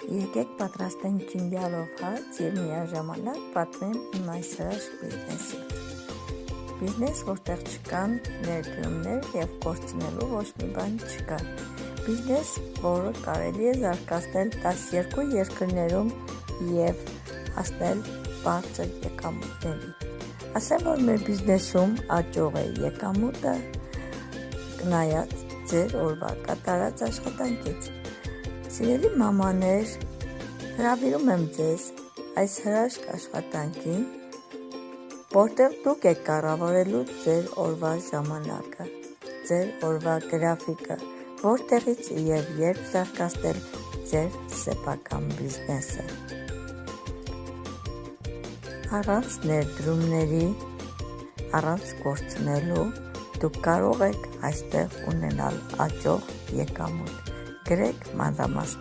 Եկեք պատրաստենք ջինջալով հաց և միաժամանակ պատմեմ իմ այս հրաշք բիզնեսի։ Բիզնես, որտեղ չկան ներդրումներ և կորցնելու ոչ մի բան չկա։ Բիզնես, որը կարելի է զարգացնել 12 երկրներում և հասնել բարձր եկամուտների։ Ասեմ, որ մեր բիզնեսում աճող է եկամուտը նայած ձեր օրվա կատարած աշխատանքից։ Սիրելի մամաներ, հրավիրում եմ ձեզ այս հրաշք աշխատանքին, որտեղ դուք եք կառավարելու ձեր օրվա ժամանակը, ձեր օրվա գրաֆիկը, որտեղից և երբ զարգացնել ձեր սեփական բիզնեսը։ Առանց ներդրումների, առանց կորցնելու դուք կարող եք այստեղ ունենալ աճող եկամուտ։ Գրեք մանրամասն